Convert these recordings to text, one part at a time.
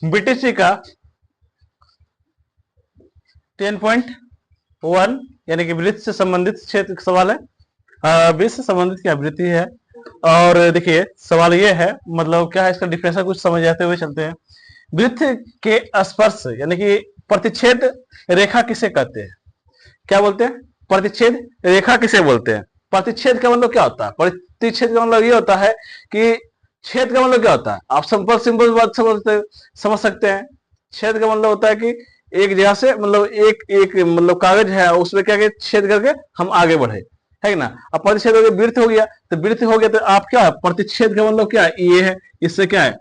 BTC का 10.1 यानी कि वृत्त से संबंधित क्षेत्र का सवाल है। वृत्त से संबंधित क्या वृत्ति है। और देखिए सवाल ये है, मतलब क्या है इसका डिफरेंस कुछ समझ जाते हुए चलते हैं। वृत्त के स्पर्श यानी कि प्रतिच्छेद रेखा किसे कहते हैं? क्या बोलते हैं? प्रतिच्छेद रेखा किसे बोलते हैं? प्रतिच्छेद का मतलब क्या होता है? प्रतिच्छेद का मतलब ये होता है कि छेद का मतलब क्या होता है? आप सिंपल सिंपल बात समझ सकते हैं। छेद का मतलब होता है कि एक जगह से मतलब एक एक मतलब कागज है उसमें क्या छेद करके हम आगे बढ़े, है ना। अब प्रतिच्छेद हो गया, वृत्त हो गया, तो वृत्त हो गया तो आप क्या है, प्रतिच्छेद का मतलब क्या है? ये है, इससे क्या है,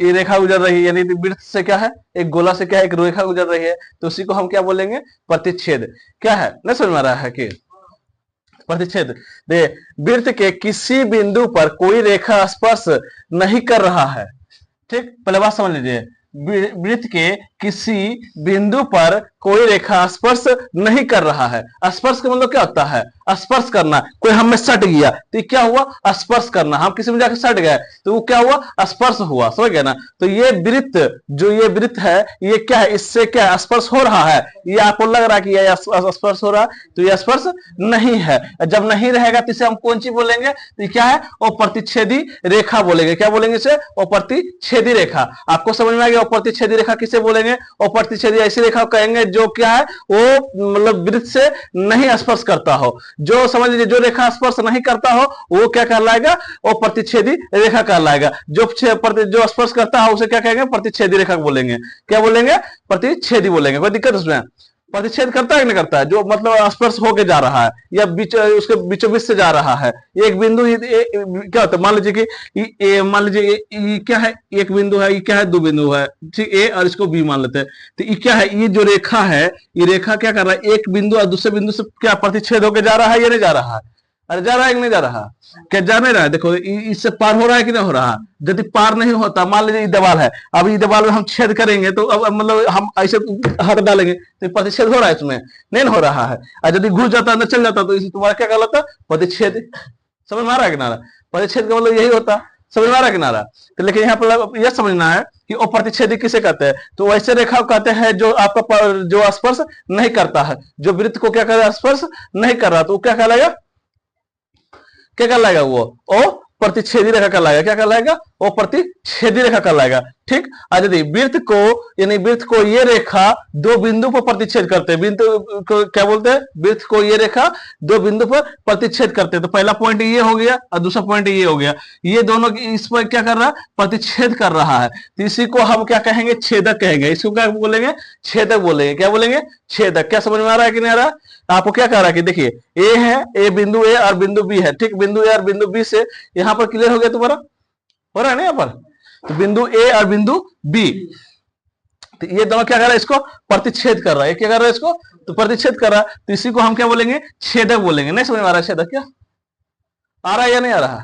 ये रेखा गुजर रही है, यानी वृत्त से क्या है, एक गोला से क्या है, एक रेखा गुजर रही है, तो उसी को हम क्या बोलेंगे? प्रतिच्छेद। क्या है, नहीं समझ में आ रहा है कि प्रतिच्छेद? दे वृत्त के किसी बिंदु पर कोई रेखा स्पर्श नहीं कर रहा है। ठीक, पहले बात समझ लीजिए। वृत्त के किसी बिंदु पर कोई रेखा स्पर्श नहीं कर रहा है। स्पर्श का मतलब क्या होता है? स्पर्श करना। कोई हमें सट गया तो क्या हुआ? स्पर्श करना। हम किसी में जाकर सट गए तो वो क्या हुआ? स्पर्श हुआ। समझ गए ना। तो ये वृत्त, जो ये वृत्त है, ये क्या है? इससे क्या स्पर्श हो रहा है? ये आपको लग रहा है कि ये स्पर्श हो रहा है, तो ये स्पर्श नहीं है। जब नहीं रहेगा तो इसे हम कौन सी बोलेंगे? तो क्या है? वो प्रतिच्छेदी रेखा बोलेंगे। क्या बोलेंगे इसे? वो प्रतिच्छेदी रेखा। आपको समझ में आ गया? वो प्रतिच्छेदी रेखा किसे बोलेंगे? वो प्रतिच्छेदी ऐसी रेखा कहेंगे जो क्या है, वो मतलब वृत्त से नहीं स्पर्श करता हो। जो समझ लीजिए, जो रेखा स्पर्श नहीं करता हो वो क्या कहलाएगा? वो प्रतिच्छेदी रेखा कहलाएगा। जो स्पर्श करता है उसे क्या कहेंगे? प्रतिच्छेदी रेखा बोलेंगे। क्या बोलेंगे? प्रतिच्छेदी बोलेंगे। कोई दिक्कत उसमें? प्रतिच्छेद करता है कि नहीं करता है? जो मतलब स्पर्श होके जा रहा है या बीच उसके बीचों बीच से जा रहा है। एक बिंदु क्या होता है? मान लीजिए कि मान लीजिए क्या है, एक बिंदु है, ये क्या है, दो बिंदु है, ठीक, ए और इसको बी मान लेते हैं। तो ये क्या है? ये जो रेखा है, ये रेखा क्या कर रहा है? एक बिंदु और दूसरे बिंदु से क्या प्रतिच्छेद होकर जा रहा है या नहीं जा रहा है? अरे जा रहा है कि नहीं जा रहा? क्या जा नहीं रहा है? देखो इससे पार हो रहा है कि नहीं हो रहा? यदि पार नहीं होता, मान लीजिए दीवार है, अब ये दीवार में हम छेद करेंगे तो अब मतलब हम ऐसे हाथ डालेंगे तो प्रतिच्छेद हो रहा है इसमें? नहीं हो रहा है। और यदि घुस जाता, अंदर चल जाता, तो इसे तुम्हारा क्या कहलाता? प्रतिच्छेद। समझ में आ रहा है किनारा? प्रतिच्छेद का मतलब यही होता। समझ में आ रहा है किनारा? तो लेकिन यहाँ पर यह समझना है कि वो प्रतिच्छेदी किसे कहते हैं। तो वैसे रेखा कहते हैं जो आपका जो स्पर्श नहीं करता है, जो वृत्त को क्या कर रहा है? स्पर्श नहीं कर रहा, तो क्या कहलाएगा? क्या कहलाएगा? वो प्रतिच्छेदी रेखा कहलाएगा। क्या कहलाएगा? वो प्रतिच्छेदी रेखा कहलाएगा। ठीक। आज यदि वृत्त को, यानी वृत्त को ये रेखा दो बिंदु पर प्रतिच्छेद करते हैं, बिंदु को क्या बोलते हैं? वृत्त को ये रेखा दो बिंदु पर प्रतिच्छेद करते हैं। तो पहला पॉइंट ये हो गया और दूसरा पॉइंट ये हो गया। ये दोनों इस पर क्या कर रहा है? प्रतिच्छेद कर रहा है। तो इसी को हम क्या कहेंगे? छेदक कहेंगे। इसको क्या बोलेंगे? छेदक बोलेंगे। क्या बोलेंगे? छेदक। क्या समझ में आ रहा है कि नहीं आ रहा? आपको क्या कह रहा है कि देखिए ए है, ए बिंदु ए और बिंदु बी है। ठीक, बिंदु ए और बिंदु बी से यहां पर क्लियर हो गया तुम्हारा? हो रहा है ना यहाँ पर? तो बिंदु ए और बिंदु बी, तो ये दोनों क्या कर रहा है? इसको प्रतिच्छेद कर रहा है। क्या कर रहा है? इसको तो प्रतिच्छेद कर रहा है। तो इसी को हम क्या बोलेंगे? छेदक बोलेंगे। नहीं समझ में आ रहा है? छेदक क्या आ रहा है या नहीं आ रहा?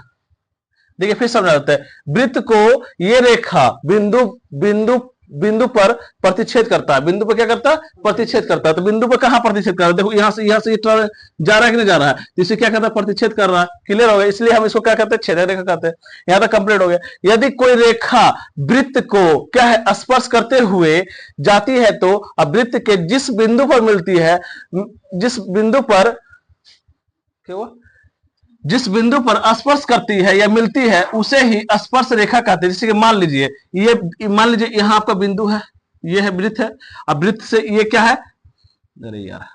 देखिए फिर समझाते हैं। वृत्त को ये रेखा बिंदु बिंदु बिंदु पर प्रतिच्छेद करता है। बिंदु पर क्या करता है? प्रतिच्छेद करता है। तो बिंदु पर कहां प्रतिच्छेद कर रहा है? देखो यहां से जा रहा है कि नहीं जा रहा है? तो इसे क्या कहता है? प्रतिच्छेद कर रहा है। क्लियर हो गया? इसलिए हम इसको क्या कहते हैं? छेदक रेखा कहते हैं। यहां तक कंप्लीट हो गया। यदि कोई रेखा वृत्त को क्या है? स्पर्श करते हुए जाती है, तो अब वृत्त के जिस बिंदु पर मिलती है, जिस बिंदु पर क्या हुआ, जिस बिंदु पर स्पर्श करती है या मिलती है उसे ही स्पर्श रेखा कहते हैं। जैसे कि मान लीजिए यहां आपका बिंदु है, ये है वृत्त है। अब वृत्त से ये क्या है? अरे यार,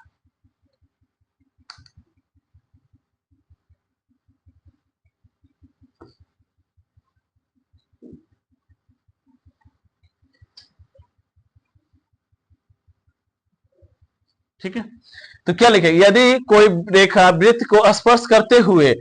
ठीक है। तो क्या लिखे? यदि कोई रेखा वृत्त को स्पर्श करते हुए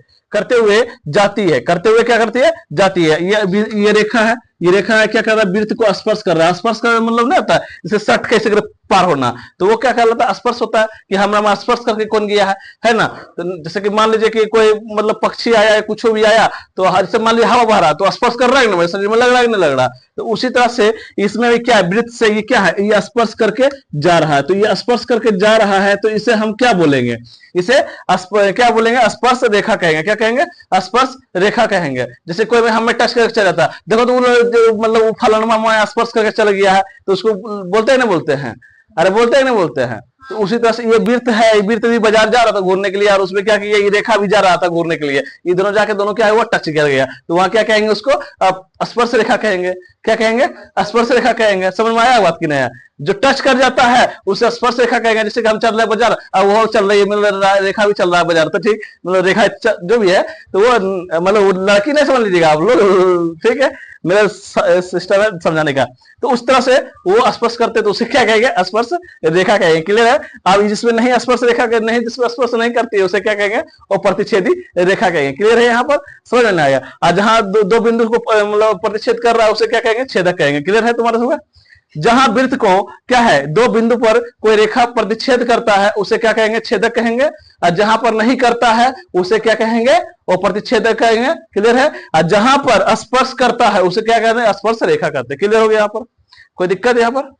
जाती है, करते हुए क्या करती है? जाती है। ये रेखा है, ये रेखा है क्या कर रहा है? वृत्त को स्पर्श कर रहा है। स्पर्श का मतलब नहीं होता है इसे सट कैसे पार होना, तो वो क्या कहलाता है? स्पर्श होता है कि हमरा स्पर्श करके कौन गया है ना। तो जैसे कि मान लीजिए कि कोई मतलब पक्षी आया है, कुछ भी आया, तो जैसे मान लीजिए हवा बह रहा, तो स्पर्श कर रहा है ना, मेरे शरीर में लग रहा है कि नहीं लग रहा। तो उसी तरह से इसमें भी क्या है, वृत्त से ये क्या है, ये स्पर्श करके जा रहा है। तो ये स्पर्श करके जा रहा है, तो इसे हम क्या बोलेंगे? इसे क्या बोलेंगे? स्पर्श रेखा कहेंगे। क्या कहेंगे? स्पर्श रेखा कहेंगे। जैसे कोई हमें टच करके चला जाता, देखो तो मतलब वो फलाना स्पर्श करके चला गया है, तो उसको बोलते हैं ना, बोलते हैं, अरे बोलते हैं ना, बोलते हैं। तो उसी तरह से ये वृत्त है, ये वृत्त भी बाजार जा रहा था घूरने के लिए, और उसमें क्या किया, ये रेखा भी जा रहा था घूरने के लिए, ये दोनों जाके दोनों क्या है, वो टच कर गया, तो वहां क्या कहेंगे? उसको स्पर्श रेखा कहेंगे। क्या कहेंगे? स्पर्श रेखा कहेंगे। समझ में आया बात की नहीं? जो टच कर जाता है उसे स्पर्श रेखा कहेंगे। जैसे कि हम चल रहे हैं बाजार, अब वो चल रही है, मतलब रेखा भी चल रहा है बाजार, तो ठीक, मतलब रेखा जो भी है, तो वो मतलब लड़की नहीं समझ लीजिएगा आप लोग, ठीक है, मेरा सिस्टम है समझाने का। तो उस तरह से वो स्पर्श करते, तो उसे क्या कहेंगे? स्पर्श रेखा कहेंगे। क्लियर है? अब जिसमें नहीं स्पर्श रेखा नहीं, जिसमें स्पर्श नहीं करती है, उसे क्या कहेंगे? वो प्रतिच्छेदी रेखा कहेंगे। क्लियर है? यहाँ पर समझ में आया? और जहां दो बिंदु को मतलब प्रतिच्छेद कर रहा है, उसे क्या कहेंगे? छेदक कहेंगे। क्लियर है तुम्हारे सब? जहां वृत्त को क्या है, दो बिंदु पर कोई रेखा प्रतिच्छेद करता है, उसे क्या कहेंगे? छेदक कहेंगे। और जहां पर नहीं करता है, उसे क्या कहेंगे? वो प्रतिच्छेदक कहेंगे। क्लियर है? और जहां पर स्पर्श करता है, उसे क्या कहते हैं? स्पर्श रेखा कहते हैं। क्लियर हो गया यहाँ पर? कोई दिक्कत यहाँ पर?